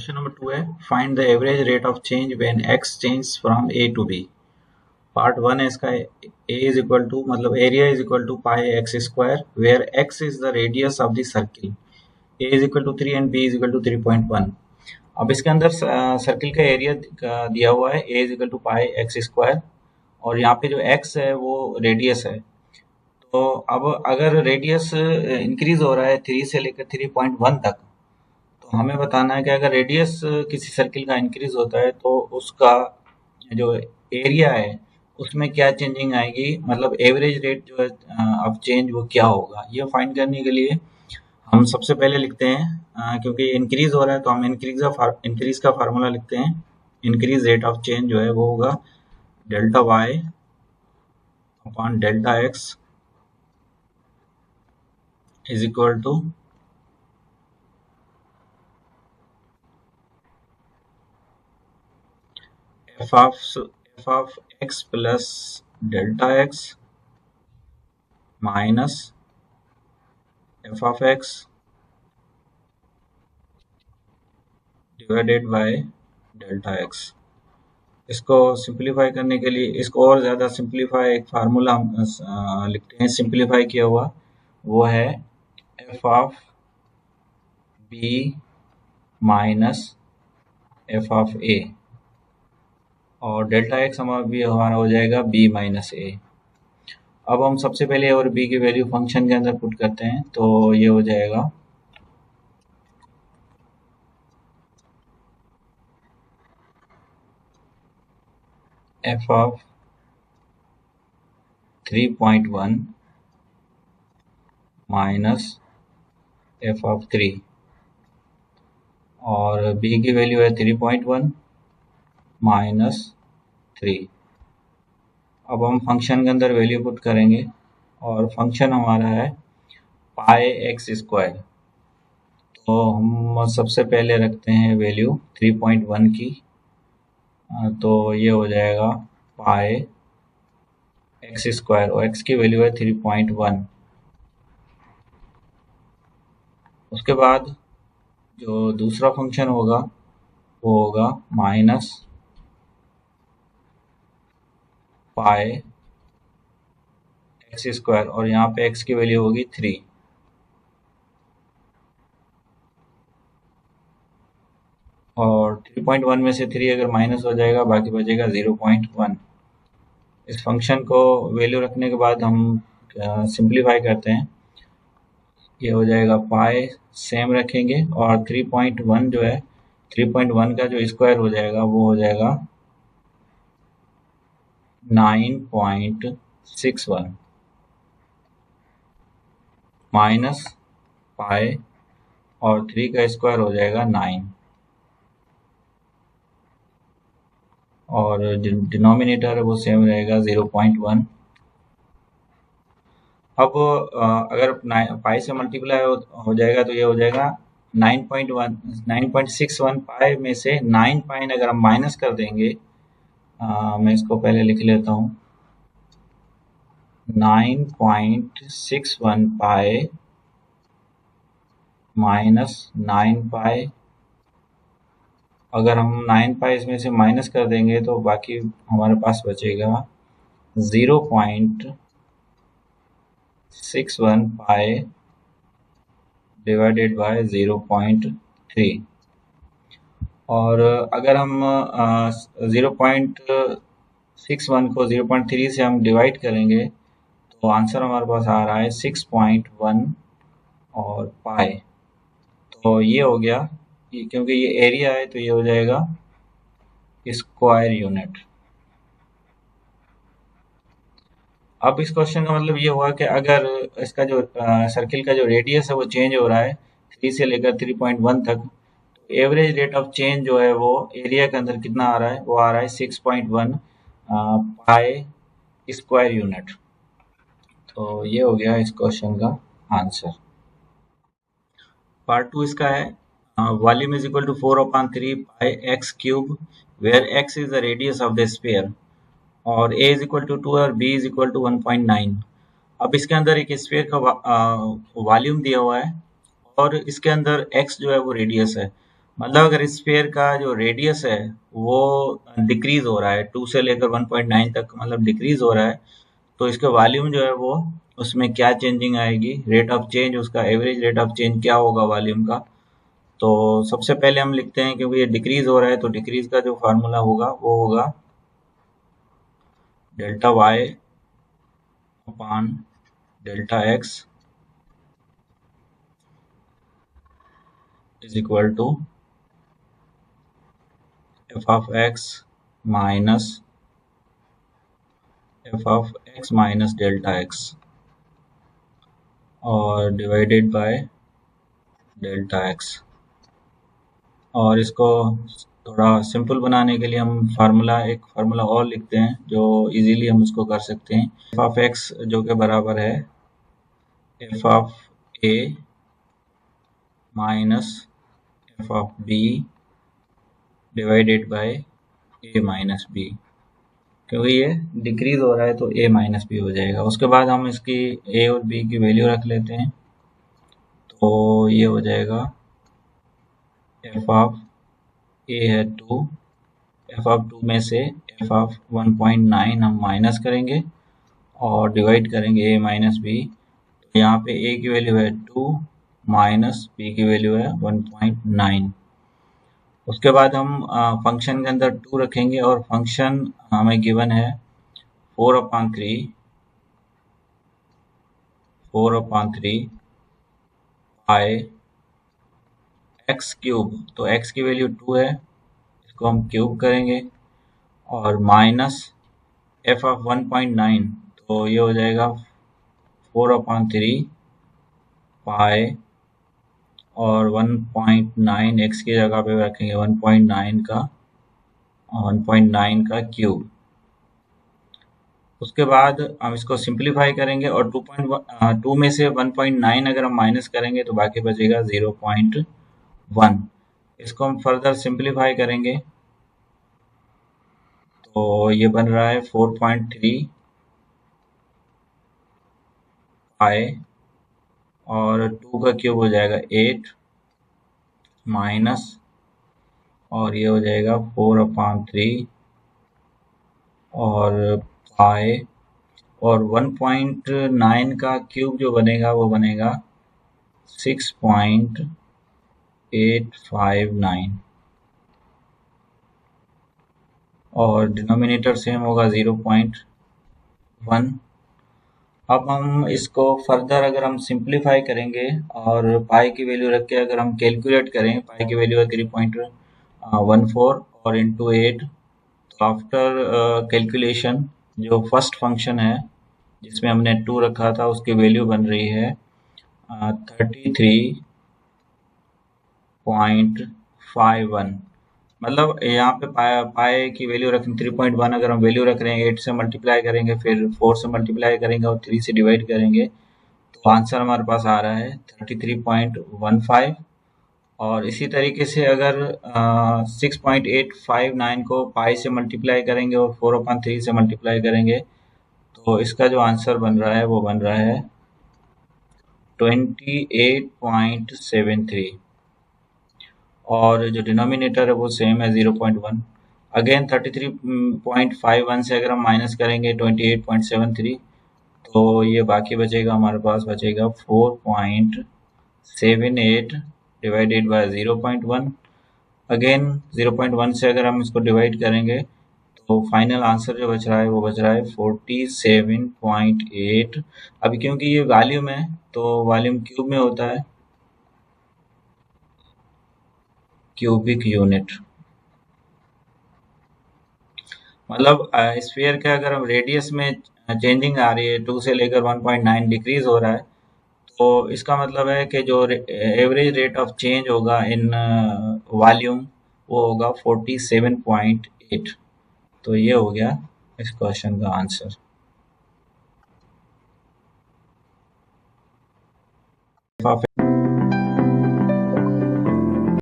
Question number 2 है find the average rate of change when x change from a to b। Part 1 है इसका। a is equal to मतलब area is equal to pi x square where x is the radius of the circle. a is equal to 3 and b is equal to 3.1। अब इसके अंदर circle का area दिया हुआ है a is equal to pi x square और यहाँ पे जो x है वो रेडियस है। तो अब अगर रेडियस इंक्रीज हो रहा है 3 से लेकर 3.1 तक, तो हमें बताना है कि अगर रेडियस किसी सर्किल का इंक्रीज होता है तो उसका जो एरिया है उसमें क्या चेंजिंग आएगी, मतलब एवरेज रेट जो है ऑफ चेंज वो क्या होगा। ये फाइंड करने के लिए हम सबसे पहले लिखते हैं क्योंकि इंक्रीज हो रहा है तो हम इंक्रीज का फार्मूला लिखते हैं। इंक्रीज रेट ऑफ चेंज जो है वो होगा delta y upon delta x is equal to f of x plus delta x minus f of x divided by delta x। इसको सिंप्लीफाई करने के लिए इसको और ज़्यादा सिंप्लीफाई एक फार्मूला हम लिखते हैं सिंप्लीफाई किया हुआ, वो है f of b minus f of a और डेल्टा x हमारा हो जाएगा b माइनस a। अब हम सबसे पहले a और b की वैल्यू फंक्शन के अंदर पुट करते हैं तो ये हो जाएगा f of 3.1 minus f of 3 और b की वैल्यू है 3.1 माइनस 3। अब हम फंक्शन के अंदर वैल्यू पुट करेंगे और फंक्शन हमारा है पाई एक्स स्क्वायर। तो हम सबसे पहले रखते हैं वैल्यू 3.1 की, तो ये हो जाएगा पाई एक्स स्क्वायर और एक्स की वैल्यू है 3.1। उसके बाद जो दूसरा फंक्शन होगा वो होगा माइनस पाई एक्स स्क्वायर और यहाँ पे x की वैल्यू होगी 3 और 3.1 में से 3 अगर माइनस हो जाएगा बाकी बचेगा 0.1। इस फंक्शन को वैल्यू रखने के बाद हम सिंप्लीफाई करते हैं, ये हो जाएगा पाई सेम रखेंगे और 3.1 जो है 3.1 का जो स्क्वायर हो जाएगा वो हो जाएगा 9.61 माइनस पाई और 3 का स्क्वायर हो जाएगा 9 और डिनोमिनेटर है वो सेम रहेगा 0.1। अब अगर पाई से मल्टीप्लाई हो जाएगा तो ये हो जाएगा 9.61 पाई में से 9 पाई अगर हम माइनस कर देंगे, मैं इसको पहले लिख लेता हूँ 9.61 पाई माइनस 9 पाई। अगर हम 9 पाई इसमें से माइनस कर देंगे तो बाकी हमारे पास बचेगा 0.61 पाई डिवाइडेड बाय 0.3। और अगर हम 0.61 को 0.3 से हम डिवाइड करेंगे तो आंसर हमारे पास आ रहा है 6.1 और पाई। तो ये हो गया, क्योंकि ये एरिया है तो ये हो जाएगा स्क्वायर यूनिट। अब इस क्वेश्चन का मतलब ये हुआ कि अगर इसका जो सर्किल का जो रेडियस है वो चेंज हो रहा है 3 से लेकर 3.1 तक, तो एवरेज रेट ऑफ चेंज जो है वो एरिया के अंदर कितना आ रहा है, वो आ रहा है 6.1 पाई स्क्वायर यूनिट। तो ये हो गया इस क्वेश्चन का आंसर। पार्ट 2 इसका है volume is equal to 4/3 pi x cube where x is the radius of the sphere और a इज इक्वल टू 2 और b इज इक्वल टू 1.9। अब इसके अंदर एक स्फीयर का वॉल्यूम दिया हुआ है और इसके अंदर x जो है वो रेडियस है। मतलब अगर स्फीयर का जो रेडियस है वो डिक्रीज हो रहा है 2 से लेकर 1.9 तक, मतलब डिक्रीज हो रहा है, तो इसका वॉल्यूम जो है वो, उसमें क्या चेंजिंग आएगी, रेट ऑफ चेंज, उसका एवरेज रेट ऑफ चेंज क्या होगा वॉल्यूम का। तो सबसे पहले हम लिखते हैं, क्योंकि ये डिक्रीज हो रहा है तो डिक्रीज का जो फार्मूला होगा वो होगा delta y upon delta x is equal to f of x minus f of x minus delta x और डिवाइडेड बाय डेल्टा एक्स। और इसको थोड़ा सिंपल बनाने के लिए हम एक फार्मूला और लिखते हैं जो इजीली हम उसको कर सकते हैं। एफ ऑफ एक्स जो कि बराबर है f of a minus f of b divided by a minus b, क्योंकि ये डिक्रीज हो रहा है तो ए माइनस बी हो जाएगा। उसके बाद हम इसकी ए और बी की वैल्यू रख लेते हैं, तो ये हो जाएगा एफ ऑफ ए है 2, एफ ऑफ 2 में से एफ ऑफ 1.9 हम माइनस करेंगे और डिवाइड करेंगे ए माइनस बी। तो यहाँ पे ए की वैल्यू है 2 माइनस बी की वैल्यू है 1.9। उसके बाद हम फंक्शन के अंदर 2 रखेंगे और फंक्शन हमें गिवन है 4/3 पाई एक्स क्यूब। तो एक्स की वैल्यू 2 है, इसको हम क्यूब करेंगे और माइनस एफ ऑफ 1.9, तो ये हो जाएगा 4/3 पाई और 1.9 एक्स की जगह पे रखेंगे 1.9 का क्यूब। उसके बाद हम इसको सिंप्लीफाई करेंगे और 2 में से 1.9 अगर हम माइनस करेंगे तो बाकी बचेगा 0.1। इसको हम फर्दर सिंप्लीफाई करेंगे तो ये बन रहा है 4.3 पाई और 2 का क्यूब हो जाएगा 8 माइनस, और ये हो जाएगा 4/3 और पाई और 1.9 का क्यूब जो बनेगा वो बनेगा 6.859 और डिनोमिनेटर सेम होगा 0.1। अब हम इसको फर्दर अगर हम सिंप्लीफाई करेंगे और पाई की वैल्यू रख के अगर हम कैलकुलेट करें, पाई की वैल्यू है 3.14 और इंटू 8, तो आफ्टर कैलकुलेशन जो फर्स्ट फंक्शन है जिसमें हमने 2 रखा था उसकी वैल्यू बन रही है 33.51। मतलब यहाँ पे पाए की वैल्यू रखें 3.1, अगर हम वैल्यू रख रहे हैं 8 से मल्टीप्लाई करेंगे, फिर 4 से मल्टीप्लाई करेंगे और 3 से डिवाइड करेंगे, तो आंसर हमारे पास आ रहा है 33.15। और इसी तरीके से अगर 6.859 को पाई से मल्टीप्लाई करेंगे और 4/3 से मल्टीप्लाई करेंगे, तो इसका जो आंसर बन रहा है वो बन रहा है 28.73 और जो डिनोमिनेटर है वो सेम है 0.1। अगेन 33.51 से अगर हम माइनस करेंगे 28.73, तो ये बाकी बचेगा, हमारे पास बचेगा 4.78 डिवाइडेड बाय 0.1। अगेन 0.1 से अगर हम इसको डिवाइड करेंगे तो फाइनल आंसर जो बच रहा है वो बच रहा है 47.8। अभी क्योंकि ये वॉल्यूम है तो वॉल्यूम क्यूब में होता है, क्यूबिक यूनिट। मतलब स्फीयर का अगर हम रेडियस में चेंजिंग आ रही है 2 से लेकर 1.9 डिक्रीज हो रहा है, तो इसका मतलब है कि जो एवरेज रेट ऑफ चेंज होगा इन वॉल्यूम वो होगा 47.8। तो ये हो गया इस क्वेश्चन का आंसर।